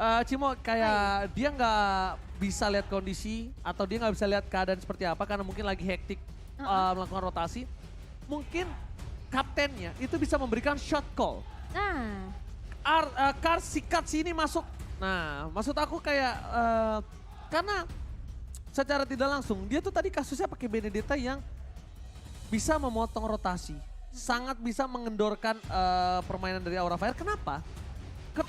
Cimo kayak dia nggak bisa lihat kondisi atau dia nggak bisa lihat keadaan seperti apa karena mungkin lagi hektik melakukan rotasi. Mungkin kaptennya itu bisa memberikan shot call. Nah, Kars si Cuts ini masuk. Nah, maksud aku kayak karena secara tidak langsung dia tuh tadi kasusnya pakai Benedetta yang bisa memotong rotasi, sangat bisa mengendorkan permainan dari Aura Fire. Kenapa?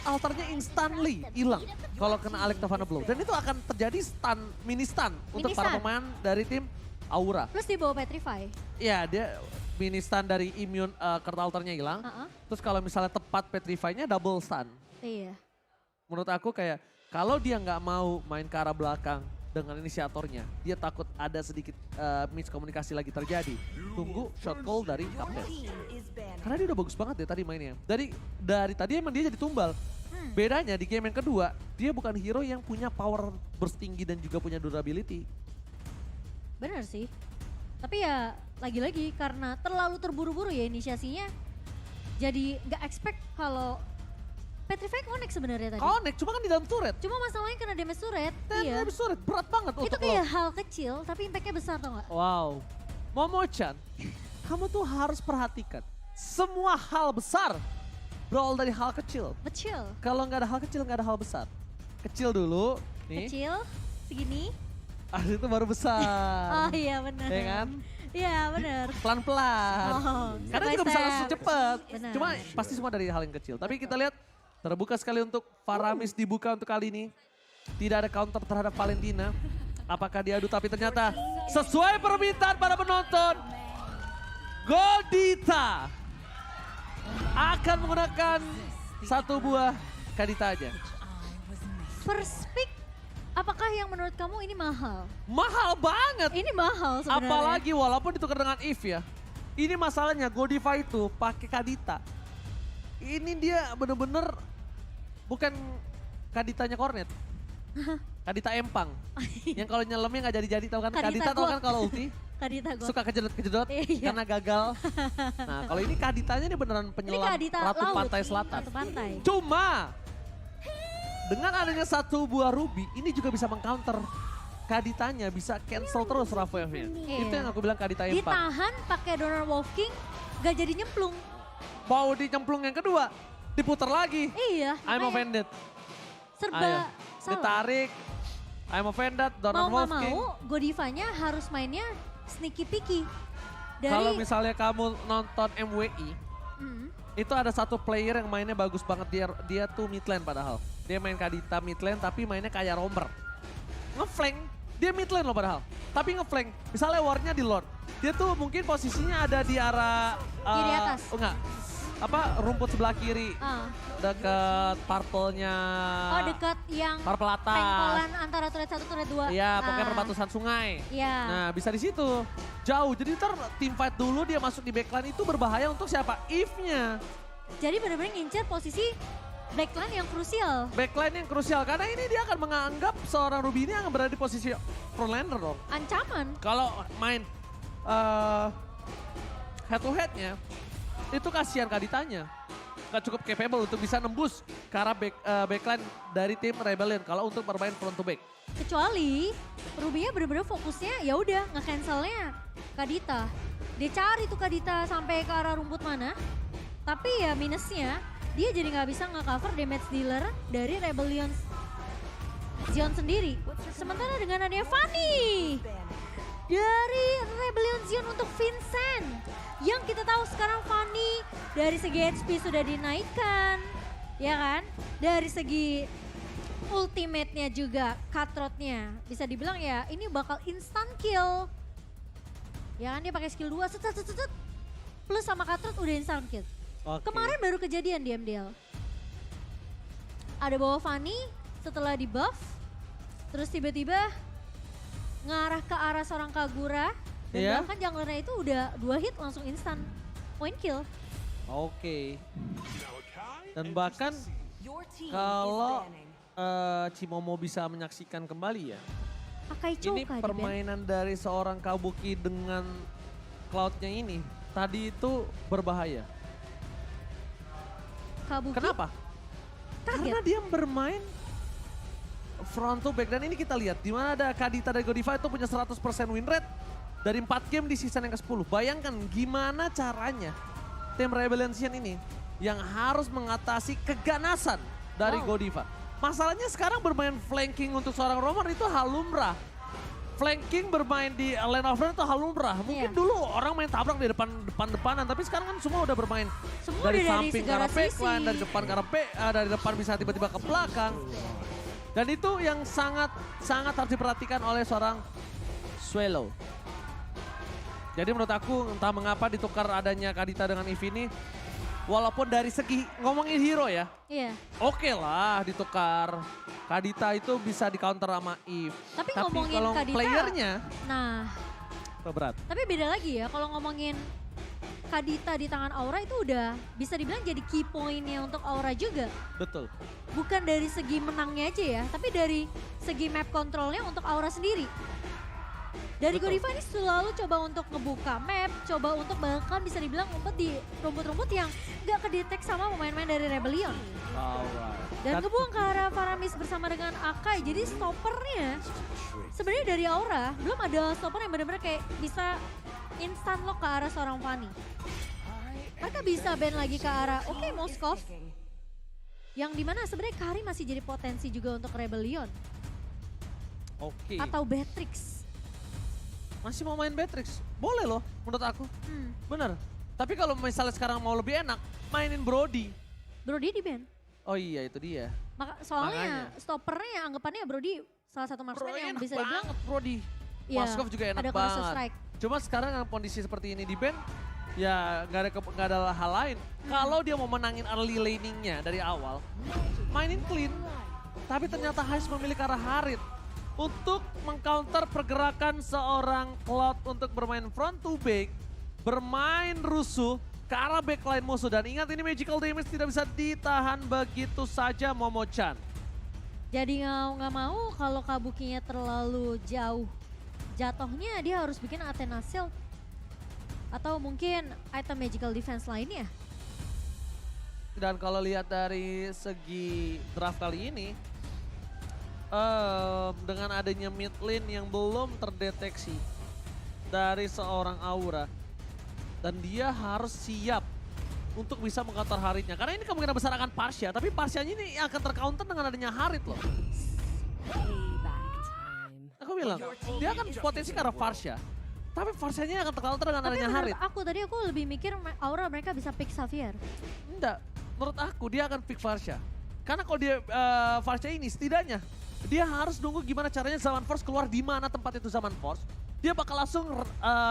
Alternya instantly hilang kalau kena Electrovana Blow. Dan itu akan terjadi stun, mini stun untuk para pemain dari tim Aura. plus di bawah Petrify. Iya, dia mini stun dari immune alternya hilang. Terus kalau misalnya tepat Petrify-nya double stun. Iya. Menurut aku kayak kalau dia nggak mau main ke arah belakang dengan inisiatornya, dia takut ada sedikit miskomunikasi lagi terjadi. Tunggu shot call dari kapten. Karena dia udah bagus banget ya tadi mainnya. Dari tadi emang dia jadi tumbal. Bedanya di game yang kedua, dia bukan hero yang punya power burst tinggi dan juga punya durability. Bener sih. Tapi ya lagi-lagi karena terlalu terburu-buru ya inisiasinya. Jadi nggak expect kalau Petrify connect sebenarnya tadi. Connect, cuma kan di dalam turret. Cuma masalahnya kena damage turret. Dan Iya. damage turret berat banget Itu untuk kayak lo. hal kecil tapi impactnya besar tau gak? Wow. Momo-chan, kamu tuh harus perhatikan. Semua hal besar berawal dari hal kecil. Kecil. Kalau nggak ada hal kecil, nggak ada hal besar. Kecil dulu, nih. Kecil, segini. Habis itu baru besar. Oh iya bener. Ya kan? Iya bener. Pelan-pelan. Oh, Karena step by juga bisa step. langsung cepet. Benar. Cuma pasti semua dari hal yang kecil. Tapi kita lihat terbuka sekali untuk Faramis dibuka untuk kali ini. Tidak ada counter terhadap Valentina. Apakah diadu tapi ternyata sesuai permintaan para penonton. Goldita akan menggunakan satu buah Kadita aja. First pick, apakah yang menurut kamu ini mahal? Mahal banget. Ini mahal sebenarnya. Apalagi walaupun ditukar dengan Eve ya. Ini masalahnya Godiva itu pakai Kadita. Ini dia bener-bener bukan Kaditanya Cornet. Kadita Empang. Yang kalau nyelemnya nggak jadi-jadi tau kan. Kadita tau kan kalau ulti. Kadita gue. Suka kejedot-kejedot Iya. karena gagal. Nah kalau ini Kaditanya ini beneran Ini penyelam Kadita Ratu laut. Pantai Selatan. Ratu Pantai. Cuma dengan adanya satu buah ruby ini juga bisa mengcounter. Kaditanya bisa cancel terus Raff Wave-nya. Iya. Itu yang aku bilang Kadita Empang. Ditahan pakai Donor Wolf King, gak jadi nyemplung. Mau dicemplung yang kedua, diputar lagi. Iya. I'm makanya offended. Serba Ayo, salah. ditarik. I'm offended, Donald Mau gak Wolf King. mau, Godivanya harus mainnya sneaky picky. Kalau Dari, misalnya kamu nonton MWI, itu ada satu player yang mainnya bagus banget. Dia tuh mid lane padahal. Dia main Kadita mid lane tapi mainnya kayak roamer. Ngeflank, dia mid lane loh padahal. Tapi ngeflank, misalnya wardnya di Lord. Dia tuh mungkin posisinya ada di arah... Kiri atas. Oh enggak, rumput sebelah kiri. Deket purple-nya. oh dekat yang Purple atas. pengkolan antara turret 1 turret 2. Iya, pokoknya perbatasan sungai. Iya. Nah, bisa di situ. Jauh. Jadi ntar team fight dulu dia masuk di backline itu berbahaya untuk siapa? Eve-nya. Jadi benar-benar ngincer posisi backline yang krusial. Backline yang krusial. Karena ini dia akan menganggap seorang Ruby ini akan berada di posisi frontlaner dong. Ancaman. Kalau main head to head-nya, itu kasihan Kaditanya. Gak cukup capable untuk bisa nembus ke arah backline dari tim Rebellion. Kalau untuk bermain front to back. Kecuali Ruby-nya bener-bener fokusnya ya udah nge-cancelnya Kadita. Dia cari tuh Kadita sampai ke arah rumput mana. Tapi ya minusnya dia jadi nggak bisa nge-cover damage dealer dari Rebellion Zion sendiri. Sementara dengan adanya Fanny dari Rebellion Zion untuk Vincent. Yang kita tahu sekarang Fanny dari segi HP sudah dinaikkan. Ya kan? Dari segi ultimate-nya juga, cutthroat-nya. Bisa dibilang ya ini bakal instant kill. Ya kan dia pakai skill 2, set. Plus sama cutthroat udah instant kill. Oke. Kemarin baru kejadian di MDL. Ada bawa Fanny setelah di buff. Terus tiba-tiba ngarah ke arah seorang Kagura. Dan Iya. bahkan junglernya itu udah 2 hit langsung instant point kill. Oke. Dan bahkan kalau Cimomo bisa menyaksikan kembali ya. Pakai Ini Choka di band. permainan dari seorang Kabuki dengan Cloud-nya ini. Tadi itu berbahaya. Kabuki Kenapa? kaget. Karena dia bermain front to back. Dan ini kita lihat, di mana ada Kadita dari Godiva itu punya 100% win rate dari 4 game di season yang ke-10. Bayangkan gimana caranya tim Rebellion ini yang harus mengatasi keganasan dari Godiva. Masalahnya sekarang bermain flanking untuk seorang Roman itu hal lumrah. Flanking bermain di lane of run itu hal lumrah. Mungkin dulu orang main tabrak di depan-depanan, tapi sekarang kan semua udah bermain Semua dari udah dari samping ke segala arah backline, sisi. dari depan ke arah dari depan bisa tiba-tiba ke belakang. Dan itu yang sangat harus diperhatikan oleh seorang Swallow. Jadi menurut aku entah mengapa ditukar adanya Kadita dengan Eve ini, walaupun dari segi ngomongin hero ya, Iya. oke lah ditukar. Kadita itu bisa di counter sama Eve. Tapi ngomongin kalau Kadita, playernya Nah, berat. tapi beda lagi ya kalau ngomongin Kadita di tangan Aura itu udah bisa dibilang jadi key point-nya untuk Aura juga. Betul. Bukan dari segi menangnya aja ya, tapi dari segi map controlnya untuk Aura sendiri. Dari Betul. Godiva ini selalu coba untuk ngebuka map, coba untuk bahkan bisa dibilang ngumpet di rumput-rumput yang gak kedetek sama pemain-pemain dari Rebellion. Alright. Dan ngebuang ke arah Faramis bersama dengan Akai, jadi stoppernya sebenarnya dari Aura belum ada stopper yang benar-benar kayak bisa instan lock ke arah seorang Fanny. Mereka bisa ban lagi ke arah, oke, Moskov. Yang dimana sebenarnya Kari masih jadi potensi juga untuk Rebellion. Oke. Atau Beatrix. Masih mau main Beatrix? Boleh loh menurut aku. Bener. Tapi kalau misalnya sekarang mau lebih enak, mainin Brody. Brody di ban. Oh iya itu dia. Soalnya Makanya. stoppernya anggapannya Brody salah satu marksman yang enak bisa dibilang. banget Brody. Iya, Moskov juga enak ada Colossus banget. Strike. Cuma sekarang dengan kondisi seperti ini di band, ya nggak ada hal lain. Kalau dia mau menangin early laningnya dari awal, mainin clean. Tapi ternyata Heist memilih ke arah Harit untuk mengcounter pergerakan seorang Cloud untuk bermain front to back, bermain rusuh ke arah backline musuh. Dan ingat ini magical damage tidak bisa ditahan begitu saja Momo-chan. Jadi nggak mau kalau Kabukinya terlalu jauh jatuhnya, dia harus bikin Athena Shield atau mungkin item magical defense lainnya. Dan kalau lihat dari segi draft kali ini, dengan adanya mid lane yang belum terdeteksi dari seorang Aura, dan dia harus siap untuk bisa mengcounter Haritnya. Karena ini kemungkinan besar akan Parsha, tapi Parshanya ini akan tercounter dengan adanya Harit loh. Aku bilang, dia akan potensi ke arah Parsha, tapi Parshanya akan tercounter dengan Tapi adanya Harit. menurut aku lebih mikir Aura mereka bisa pick Xavier. Enggak, menurut aku dia akan pick Farsha. Karena kalau dia Farsha ini setidaknya dia harus nunggu gimana caranya Zaman Force keluar di mana tempat itu Zaman Force. Dia bakal langsung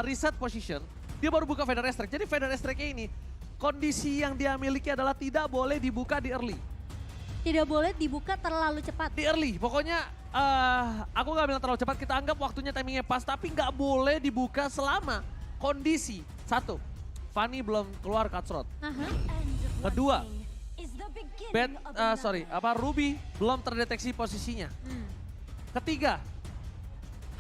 reset position. Dia baru buka Feather Strike. Jadi Feather Strike ini kondisi yang dia miliki adalah tidak boleh dibuka di early. Tidak boleh dibuka terlalu cepat. Di early, pokoknya aku nggak bilang terlalu cepat. Kita anggap waktunya timingnya pas, tapi nggak boleh dibuka selama kondisi satu, Fanny belum keluar cutthroat. Kedua, Ruby belum terdeteksi posisinya. Ketiga,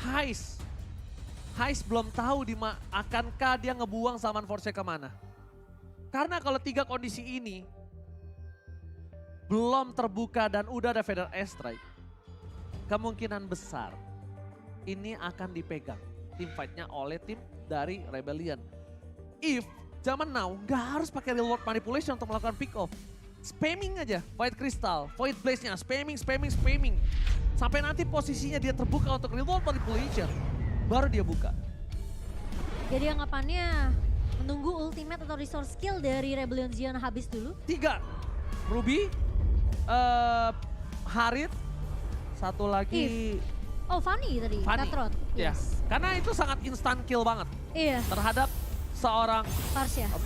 Heist belum tahu akankah dia ngebuang Zaman Force-nya kemana. Karena kalau tiga kondisi ini belum terbuka dan udah ada Feather Strike, kemungkinan besar ini akan dipegang tim fight-nya oleh tim dari Rebellion. If zaman now nggak harus pakai real world manipulation untuk melakukan pick off. Spamming aja, Void Crystal, Void Blaze-nya, spamming. Sampai nanti posisinya dia terbuka untuk real world manipulation, baru dia buka. Jadi anggapannya menunggu ultimate atau resource skill dari Rebellion Zion habis dulu. 3, Ruby, Harit, satu lagi Oh, Fanny tadi, Fanny. Cutthroat. Ya, Yes. karena itu sangat instant kill banget Iya, terhadap seorang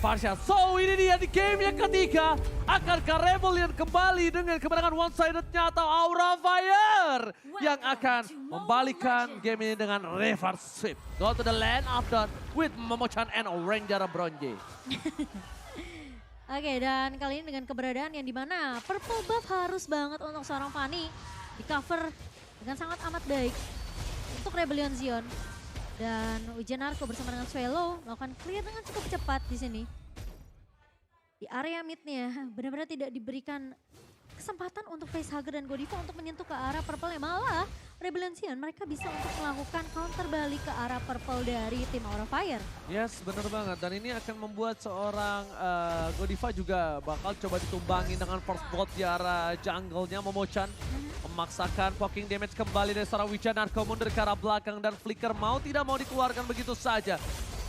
Parsha. So ini dia di game yang ketiga. Akankah Rebellion kembali dengan kemenangan one-sided-nya atau Aura Fire yang akan membalikan game ini dengan reverse sweep. Go to the land of dawn with Momo-chan and Ranger Bronze. Oke, dan kali ini dengan keberadaan yang dimana purple buff harus banget untuk seorang Fanny di cover dengan sangat amat baik untuk Rebellion Zion. Dan Ujian Narko bersama dengan Swallow melakukan clear dengan cukup cepat di sini. Di area midnya benar-benar tidak diberikan kesempatan untuk Facehugger dan Godiva untuk menyentuh ke arah purple-nya. Malah Rebellion mereka bisa untuk melakukan counter balik ke arah purple dari tim Aura Fire. Yes, bener banget. Dan ini akan membuat seorang Godiva juga bakal coba ditumbangin dengan first blood di arah jungle-nya. Momochan memaksakan poking damage kembali dari seorang Wijanarko mundur ke arah belakang. Dan Flicker mau tidak mau dikeluarkan begitu saja.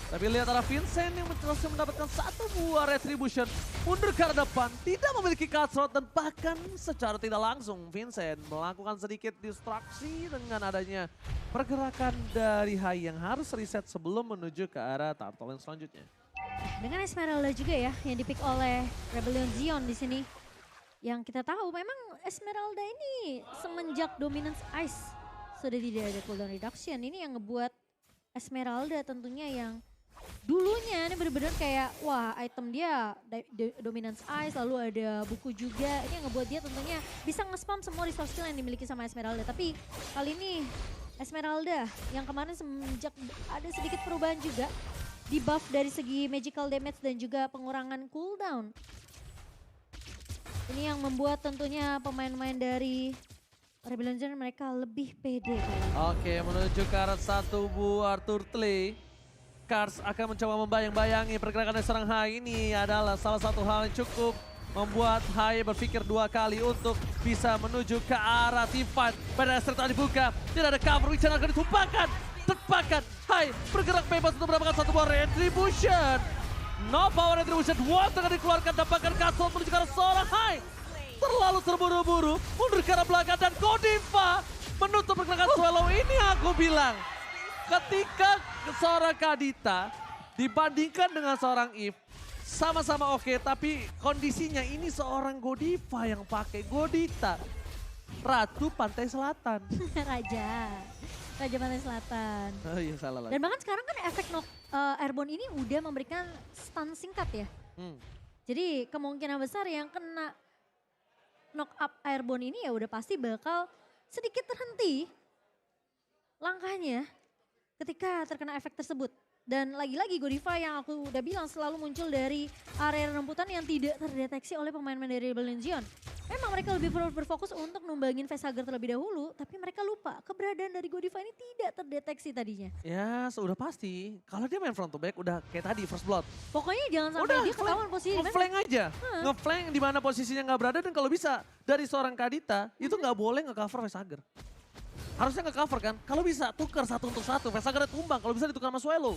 Tapi lihat arah Vincent yang berhasil mendapatkan satu buah retribution. Mundur ke arah depan, tidak memiliki cutthroat dan bahkan secara tidak langsung Vincent melakukan sedikit distraksi dengan adanya pergerakan dari Hai yang harus reset sebelum menuju ke arah turtle yang selanjutnya. Dengan Esmeralda juga ya yang dipick oleh Rebellion Zion di sini. Yang kita tahu memang Esmeralda ini semenjak Dominance Ice sudah tidak ada cooldown reduction. Ini yang ngebuat Esmeralda tentunya yang dulunya ini benar-benar kayak wah item dia Dominance Ice lalu ada buku juga. Ini yang ngebuat dia tentunya bisa nge-spam semua resource skill yang dimiliki sama Esmeralda. Tapi kali ini Esmeralda yang kemarin semenjak ada sedikit perubahan juga. Di buff dari segi magical damage dan juga pengurangan cooldown. Ini yang membuat tentunya pemain-pemain dari Rebellion Zion mereka lebih pede. Oke, menuju ke arah satu buah turtle. Kars akan mencoba membayang-bayangi pergerakan dari seorang Hai. Ini adalah salah satu hal yang cukup membuat Hai berpikir dua kali untuk bisa menuju ke arah teamfight. Pada serta dibuka, tidak ada cover, Wichan akan ditumpahkan. Tepakan, Hai bergerak bebas untuk mendapatkan satu buah retribution. No power retribution, Wall tengah dikeluarkan, dapatkan Castle menuju ke arah seorang Hai. Terlalu terburu-buru, mundur ke arah belakang dan Godiva menutup pergerakan Swallow. Ini aku bilang, ketika seorang Kadita dibandingkan dengan seorang Eve, sama-sama oke, tapi kondisinya ini seorang Godiva yang pakai Godita. Ratu Pantai Selatan. Raja Pantai Selatan. Oh iya salah lagi. Dan bahkan sekarang kan efek airborne ini udah memberikan stun singkat ya. Jadi kemungkinan besar yang kena knock up airborne ini ya udah pasti bakal sedikit terhenti langkahnya ketika terkena efek tersebut. Dan lagi-lagi Godiva yang aku udah bilang selalu muncul dari area rembutan yang tidak terdeteksi oleh pemain-pemain dari Rebellion Zion. Memang mereka lebih berfokus untuk numbangin Facehugger terlebih dahulu, tapi mereka lupa keberadaan dari Godiva ini tidak terdeteksi tadinya. Ya sudah pasti, kalau dia main front to back udah kayak tadi first blood. Pokoknya jangan sampai Udah, dia ketahuan posisi. Nge-flank aja, nge-flank di mana posisinya nggak berada dan kalau bisa dari seorang Kadita itu nggak boleh nge-cover Facehugger. Harusnya nge-cover kan, kalau bisa tukar satu untuk satu, Facehugger tumbang, kalau bisa ditukar sama Swallow.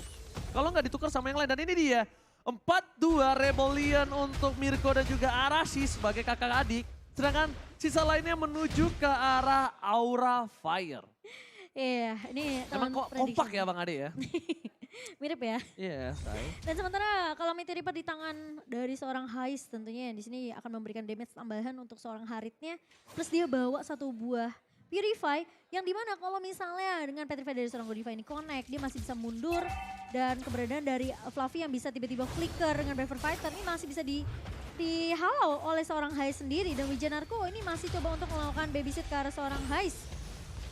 Kalau nggak ditukar sama yang lain, dan ini dia 4-2 Rebellion untuk Mirko dan juga Arashi sebagai kakak adik. Sedangkan sisa lainnya menuju ke arah Aura Fire. Iya, ini Emang kok kompak ya Bang Ade ya? Mirip ya. Iya, say. Dan sementara kalau Mighty Reaper di tangan dari seorang Hais tentunya di sini akan memberikan damage tambahan untuk seorang Haritnya. Plus dia bawa satu buah Purify yang dimana kalau misalnya dengan Petrify dari seorang Godiva ini connect, dia masih bisa mundur. Dan keberadaan dari Fluffy yang bisa tiba-tiba flicker dengan Braver Fighter ini masih bisa dihalau oleh seorang Hais sendiri. Dan Wijanarko ini masih coba untuk melakukan babysit ke arah seorang Hais.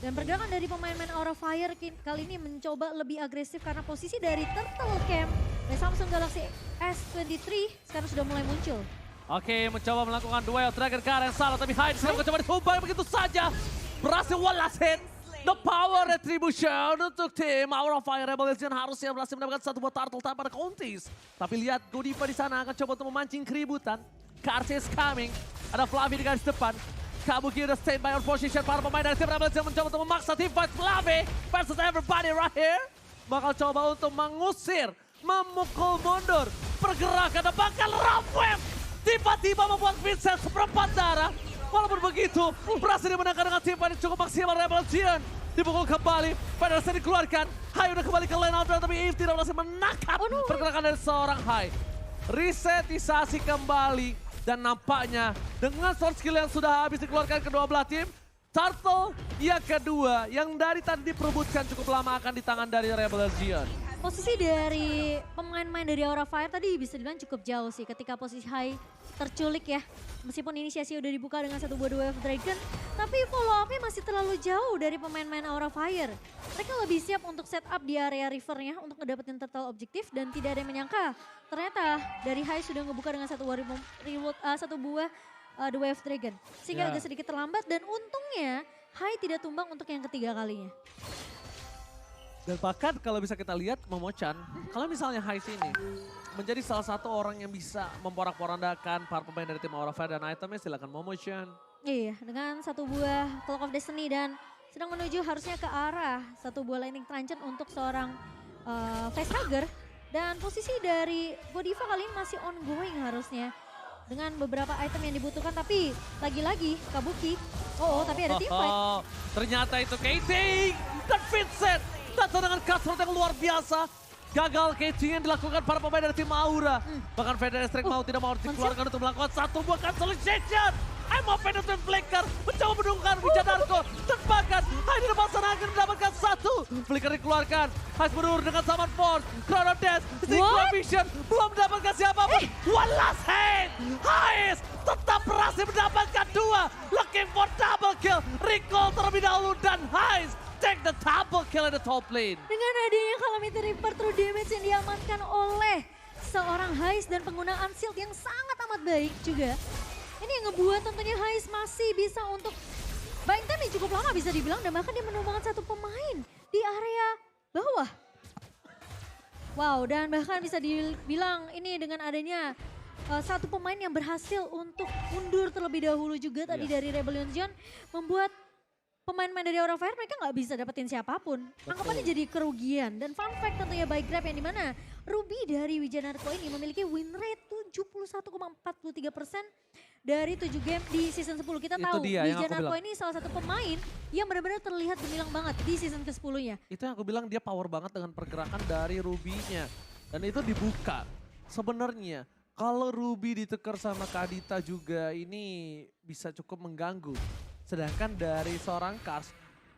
Dan pergerakan dari pemain-pemain Aura Fire kali ini mencoba lebih agresif karena posisi dari Turtle Camp dari Samsung Galaxy S23 sekarang sudah mulai muncul. Oke, mencoba melakukan duel Dragon Karen salah tapi Hyde sekarang mencoba ditumbang begitu saja. Berhasil one last hit. The power retribution untuk tim Aura Fire Rebellion harusnya berhasil mendapatkan satu buah turtle tanpa ada counties. Tapi lihat Godiva di sana akan coba untuk memancing keributan. Kars is coming. Ada Flavi di garis depan. Kabuki udah stand by on position. Para pemain dari tim Rebellion mencoba untuk memaksa tim fight Flavi versus everybody right here. Bakal coba untuk mengusir, memukul mundur. Pergerakan dan bahkan rough wave. Tiba-tiba membuat Vincent seperempat darah. Walaupun begitu, berhasil dimenangkan dengan tim fight cukup maksimal Rebellion. Dipukul kembali, Pedersen dikeluarkan. Hai udah kembali ke lane out, tapi Eve tidak berhasil menangkap pergerakan dari seorang Hai. Resetisasi kembali dan nampaknya dengan sword skill yang sudah habis dikeluarkan kedua belah tim, Turtle yang kedua yang dari tadi diperebutkan cukup lama akan di tangan dari Rebellion. Posisi dari pemain-pemain dari Aura Fire tadi bisa dibilang cukup jauh sih ketika posisi Hai terculik ya. Meskipun inisiasi udah dibuka dengan satu buah Wave Dragon, tapi follow up-nya masih terlalu jauh dari pemain-pemain Aura Fire. Mereka lebih siap untuk set up di area rivernya untuk ngedapetin turtle objektif dan tidak ada yang menyangka. Ternyata dari Hai sudah ngebuka dengan satu buah The Wave Dragon. Sehingga Ya. agak sedikit terlambat dan untungnya Hai tidak tumbang untuk yang ketiga kalinya. Dan bahkan kalau bisa kita lihat Momochan, kalau misalnya Hais ini menjadi salah satu orang yang bisa memporak-porandakan para pemain dari tim Aura Fire dan itemnya, silakan Momochan. Iya, dengan satu buah Clock of Destiny dan sedang menuju harusnya ke arah satu buah Lightning Transcend untuk seorang Facehugger. Dan posisi dari Godiva kali ini masih ongoing harusnya. Dengan beberapa item yang dibutuhkan, tapi lagi-lagi Kabuki. Tapi ada teamfight. Ternyata itu KT dan Vincent datang dengan cutthroat yang luar biasa. Gagal catching yang dilakukan para pemain dari tim Aura. Bahkan Federer Strike mau tidak mau dikeluarkan untuk melakukan satu buah cancellation. I'm a Phantom Flicker mencoba menunggang Wijanarko. Dan bahkan Hai di depan sana akan mendapatkan satu. Flicker dikeluarkan. Hai mundur dengan Summon Force. Chrono Dash. Synchro Vision. Belum mendapatkan siapapun. One last hit. Hai tetap berhasil mendapatkan dua. Looking for double kill. Recall terlebih dahulu dan Hai take the double kill in the top lane. Dengan adanya Calamity Reaper true damage yang diamankan oleh seorang Hais dan penggunaan shield yang sangat amat baik juga. Ini yang ngebuat tentunya Hais masih bisa untuk buying time yang cukup lama bisa dibilang dan bahkan dia menumbangkan satu pemain di area bawah. Wow, dan bahkan bisa dibilang ini dengan adanya satu pemain yang berhasil untuk mundur terlebih dahulu juga tadi dari Rebellion Zone membuat pemain-pemain dari Aura Fire mereka nggak bisa dapetin siapapun. Anggapannya jadi kerugian. Dan fun fact tentunya by Grab yang dimana Ruby dari Wijanarko ini memiliki win rate 71,43% dari 7 game di season 10. Kita Itu tahu dia yang aku Wijanarko bilang. ini salah satu pemain yang benar-benar terlihat gemilang banget di season ke-10-nya. Itu yang aku bilang dia power banget dengan pergerakan dari Ruby-nya. Dan itu dibuka. Sebenarnya kalau Ruby ditukar sama Kadita juga ini bisa cukup mengganggu. Sedangkan dari seorang Kars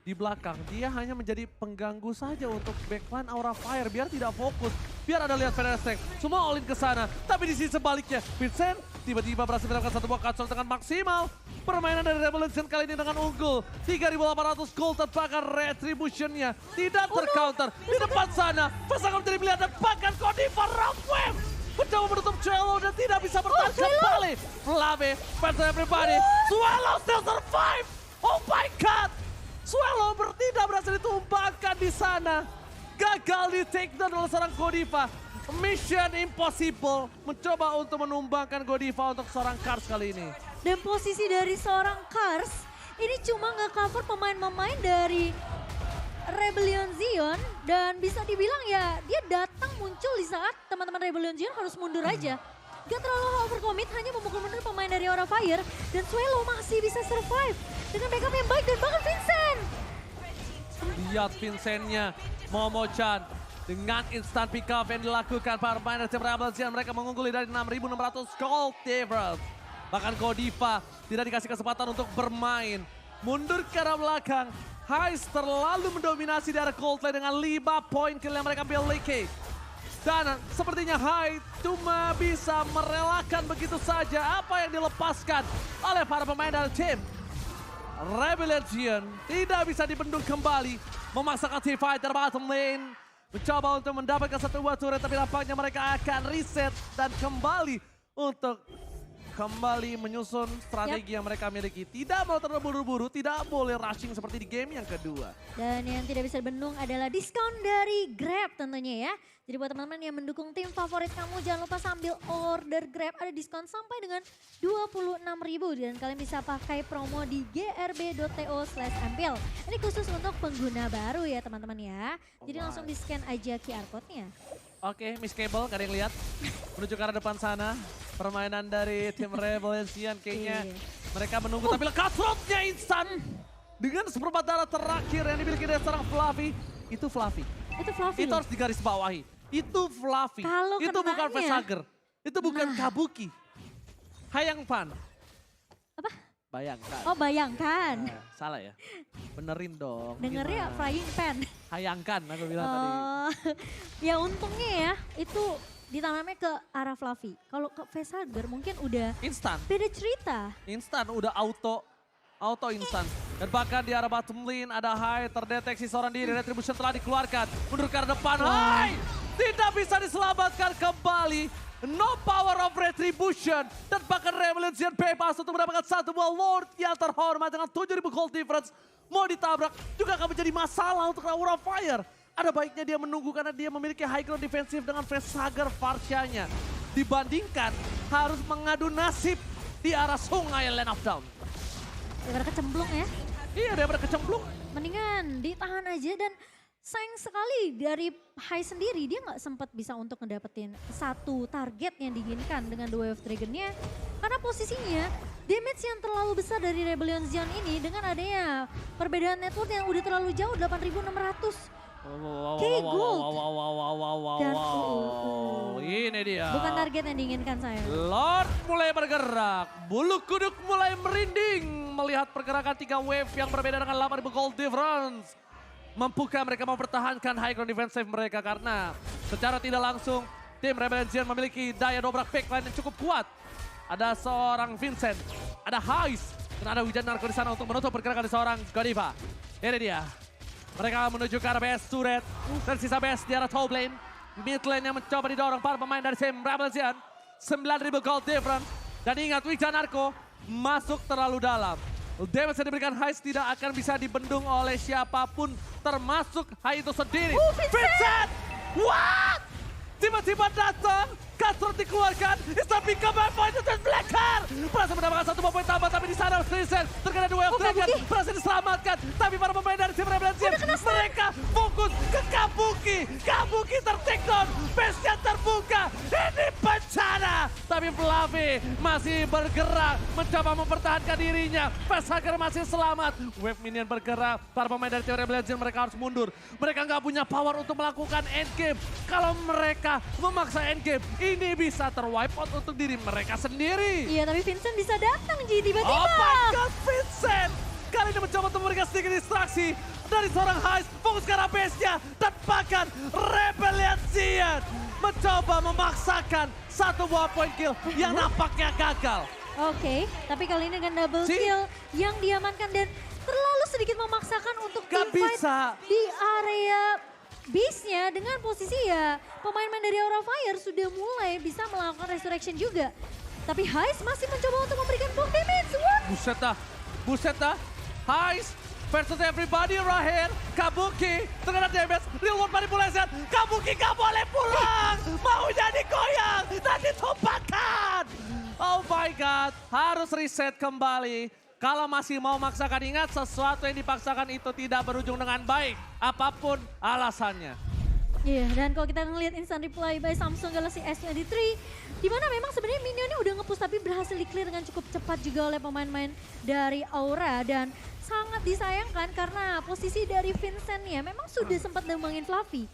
di belakang dia hanya menjadi pengganggu saja untuk backline Aura Fire biar tidak fokus. Biar ada lihat Federer Strike, semua all in ke sana. Tapi di sisi sebaliknya Vincent tiba-tiba berhasil mendapatkan satu buah kacau dengan maksimal. Permainan dari Revolution kali ini dengan unggul. 3.800 gold tanpa retribution-nya tidak tercounter. Di depan sana pasangan menjadi melihat dan bahkan Godiva Rockwave mencoba menutup Cello dan tidak bisa bertahan kembali. Flame, fans everybody. Swallow still survive. Oh my god. Swallow tidak berhasil ditumbangkan di sana. Gagal di take down oleh seorang Godiva. Mission impossible. Mencoba untuk menumbangkan Godiva untuk seorang Kars kali ini. Dan posisi dari seorang Kars ini cuma nge-cover pemain-pemain dari Rebellion Zion dan bisa dibilang ya dia datang muncul di saat teman-teman Rebellion Zion harus mundur aja. Gak terlalu overcommit, hanya memukul mundur pemain dari Aura Fire dan Swallow masih bisa survive dengan backup yang baik dan bahkan Vincent. Lihat Vincent-nya, Momochan dengan instant pick up yang dilakukan para pemain dari tim Rebel Zion. Mereka mengungguli dari 6.600 gold difference. Bahkan Godiva tidak dikasih kesempatan untuk bermain. Mundur ke arah belakang. Hais terlalu mendominasi di area gold lane dengan 5 poin kill yang mereka miliki. Dan sepertinya Hai cuma bisa merelakan begitu saja apa yang dilepaskan oleh para pemain dari tim Rebellion Zion. Tidak bisa dibendung kembali. Memaksakan si fighter bottom lane. Mencoba untuk mendapatkan satu buah turret tapi nampaknya mereka akan reset dan kembali untuk kembali menyusun strategi yang mereka miliki. Tidak mau terburu-buru, tidak boleh rushing seperti di game yang kedua. Dan yang tidak bisa dibendung adalah diskon dari Grab tentunya ya. Jadi buat teman-teman yang mendukung tim favorit kamu jangan lupa sambil order Grab ada diskon sampai dengan 26.000 dan kalian bisa pakai promo di grb.to/ampil. Ini khusus untuk pengguna baru ya teman-teman ya. Jadi langsung di scan aja QR code-nya. Oke, Miss Cable, gak ada yang lihat. Menuju ke arah depan sana. Permainan dari tim Rebellion Zion kayaknya mereka menunggu. Tapi cutthroat-nya instan. Dengan seperempat darah terakhir yang dimiliki dari seorang Fluffy. Itu Fluffy. Itu Fluffy. Itu harus digaris bawahi. Itu Fluffy. Kalau itu bukan kenanya- Facehugger. Itu bukan Kabuki. Hayang Pan. Apa? Bayangkan. Oh bayangkan. Nah, salah ya? Benerin dong. Dengernya gimana? frying pan. Hayangkan aku bilang tadi. Ya untungnya ya itu ditanamnya ke arah Fluffy. Kalau ke Facehugger mungkin udah Instan. beda cerita. Instan, udah auto instan. Dan bahkan di arah bottom lane ada Hai terdeteksi seorang diri. Retribution telah dikeluarkan. Mundur ke arah depan. Hai! Tidak bisa diselamatkan kembali. no power of retribution. Dan bahkan Revolution bebas untuk mendapatkan satu buah Lord yang terhormat dengan 7.000 gold difference. Mau ditabrak juga akan menjadi masalah untuk Aura Fire. Ada baiknya dia menunggu karena dia memiliki high ground defensif dengan Facehugger Varsha-nya. Dibandingkan harus mengadu nasib di arah sungai Land of Dawn. Daripada kecemplung ya. Iya, daripada kecemplung. Mendingan ditahan aja dan sayang sekali dari Hai sendiri dia nggak sempat bisa untuk ngedapetin satu target yang diinginkan dengan dua Wave Dragon-nya. Karena posisinya damage yang terlalu besar dari Rebellion Zion ini dengan adanya perbedaan network yang udah terlalu jauh 8.600. Oke, gold. Dan ini dia. bukan target yang diinginkan saya. Lord mulai bergerak, bulu kuduk mulai merinding melihat pergerakan 3 wave yang berbeda dengan 8.000 gold difference. Mampukah mereka mempertahankan high ground defensive mereka karena secara tidak langsung tim Rebellion Zion memiliki daya dobrak backline yang cukup kuat. Ada seorang Vincent, ada Heist, dan ada Hujan Narko di sana untuk menutup pergerakan di seorang Godiva. Ini dia. Mereka menuju ke arah base turret, tersisa base di arah top lane. Mid lane yang mencoba didorong para pemain dari tim Rebellion Zion. 9.000 gold difference. Dan ingat Hujan Narko masuk terlalu dalam. Damage yang diberikan Heist tidak akan bisa dibendung oleh siapapun, termasuk Hai itu sendiri. Vincent! What? Tiba-tiba datang, Cutthroat dikeluarkan, Islam become my point to Blacker. Berhasil mendapatkan satu poin tambah, tapi di sana Vincent terkena dua Dragon, berhasil diselamatkan. Tapi para pemain dari tim Rebellion Zion, mereka fokus ke Kabuki. Kabuki ter-take down, base-nya terbuka. Ini bencana. Tapi Fluffy masih bergerak, mencoba mempertahankan dirinya. Facehugger masih selamat. Wave minion bergerak, para pemain dari tim Rebellion Zion mereka harus mundur. Mereka nggak punya power untuk melakukan endgame. Kalau mereka memaksa endgame, ini bisa terwipe out untuk diri mereka sendiri. Iya, tapi Vincent bisa datang Ji tiba-tiba. Oh my god, Vincent! Kali ini mencoba untuk memberikan sedikit distraksi dari seorang Heist, fokus ke arah base-nya, dan bahkan Rebellion Zion mencoba memaksakan satu buah point kill yang nampaknya gagal. Oke, tapi kali ini dengan double kill yang diamankan dan terlalu sedikit memaksakan untuk Gak teamfight bisa. di area base-nya dengan posisi ya pemain-pemain dari Aura Fire sudah mulai bisa melakukan resurrection juga. Tapi Heist masih mencoba untuk memberikan bulk damage. What? Buset dah. Heist versus everybody right here. Kabuki terkena damage, real world manipulation. Kabuki gak boleh pulang. Maunya digoyang dan ditumpahkan. Oh my god, harus reset kembali. Kalau masih mau maksakan, ingat sesuatu yang dipaksakan itu tidak berujung dengan baik. Apapun alasannya. Iya, dan kalau kita ngelihat instant reply by Samsung Galaxy S23, di mana memang sebenarnya minionnya udah nge-push tapi berhasil di-clear dengan cukup cepat juga oleh pemain-pemain dari Aura. Dan sangat disayangkan karena posisi dari Vincent-nya memang sudah sempat dembangin Fluffy.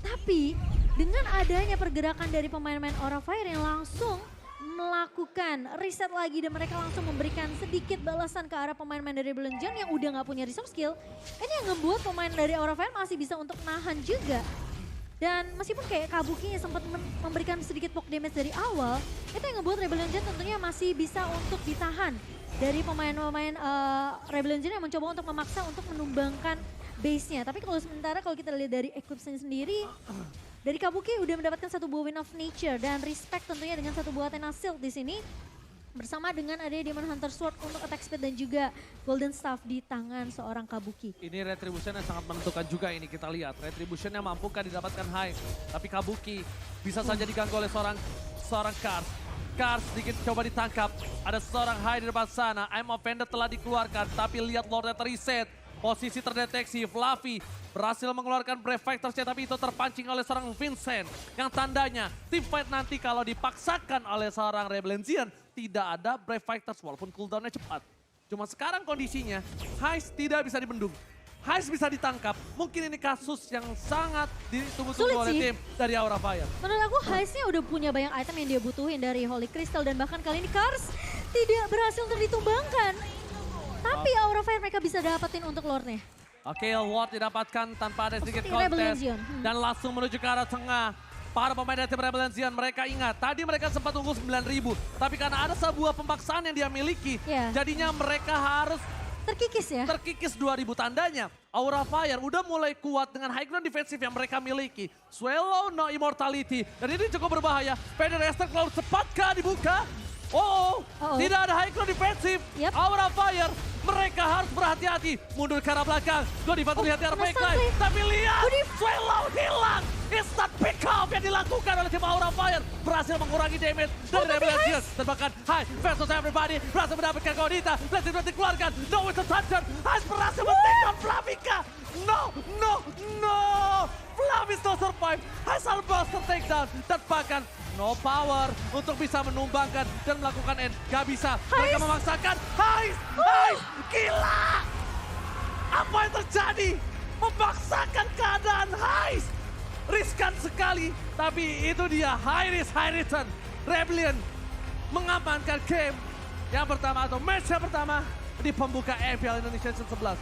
Tapi dengan adanya pergerakan dari pemain-pemain Aura Fire yang langsung melakukan reset lagi dan mereka langsung memberikan sedikit balasan ke arah pemain-pemain dari Rebellion Zion yang udah nggak punya resource skill. Ini yang ngebuat pemain dari Aura Fire masih bisa untuk nahan juga. Dan meskipun kayak Kabuki sempat memberikan sedikit poke damage dari awal, itu yang ngebuat Rebellion Zion tentunya masih bisa untuk ditahan dari pemain-pemain Rebellion Zion yang mencoba untuk memaksa untuk menumbangkan base-nya. Tapi kalau sementara kalau kita lihat dari equipment sendiri, dari Kabuki udah mendapatkan satu buah Wind of Nature dan respect tentunya dengan satu buah Athena Shield di sini. Bersama dengan adanya Demon Hunter Sword untuk attack speed dan juga Golden Staff di tangan seorang Kabuki. Ini Retribution yang sangat menentukan juga ini kita lihat. Retribution yang mampukah didapatkan High. Tapi Kabuki bisa saja diganggu oleh seorang Kars. Kars sedikit coba ditangkap. Ada seorang High di depan sana. I'm Offended telah dikeluarkan tapi lihat Lordnya terreset. Posisi terdeteksi, Fluffy berhasil mengeluarkan Brave Fighters-nya tapi itu terpancing oleh seorang Vincent. Yang tandanya team fight nanti kalau dipaksakan oleh seorang Rebellion Zion tidak ada Brave Fighters walaupun cooldown-nya cepat. Cuma sekarang kondisinya Heist tidak bisa dibendung. Heist bisa ditangkap. Mungkin ini kasus yang sangat ditunggu-tunggu oleh tim dari Aura Fire. Menurut aku Heist-nya udah punya banyak item yang dia butuhin dari Holy Crystal dan bahkan kali ini Kars tidak berhasil untuk ditumbangkan. Tapi Aura Fire mereka bisa dapetin untuk Lord-nya. Oke, Lord didapatkan tanpa ada sedikit Rebellion kontes. Zion. Dan langsung menuju ke arah tengah. Para pemain dari tim Rebellion Zion mereka ingat, tadi mereka sempat unggul 9.000. Tapi karena ada sebuah pemaksaan yang dia miliki, jadinya mereka harus Terkikis ya? Terkikis 2000 tandanya. Aura Fire udah mulai kuat dengan high ground defensif yang mereka miliki. Swallow no immortality. Dan ini cukup berbahaya. Spider Esther Cloud cepatkah dibuka? Oh, tidak ada high ground defensif. Yep. Aura Fire, mereka harus berhati-hati. Mundur ke arah belakang. Godiva terlihat di arah backline. Tapi lihat, Swallow hilang. Instant pick up yang dilakukan oleh tim Aura Fire. Berhasil mengurangi damage dari Rebellion. Dan bahkan Hai versus everybody. Berhasil mendapatkan Godita. Blessing dikeluarkan. No it's a toucher. Hai berhasil men-take down Flamika. No. Flamis no survive. Hai Buster takedown. Dan bahkan no power untuk bisa menumbangkan dan melakukan end. Gak bisa. Mereka memaksakan. Hai. Gila. Apa yang terjadi? Memaksakan keadaan Hai. Riskan sekali, tapi itu dia high risk, high return. Rebellion mengamankan game yang pertama atau match yang pertama di pembuka EPL Indonesia Season 11.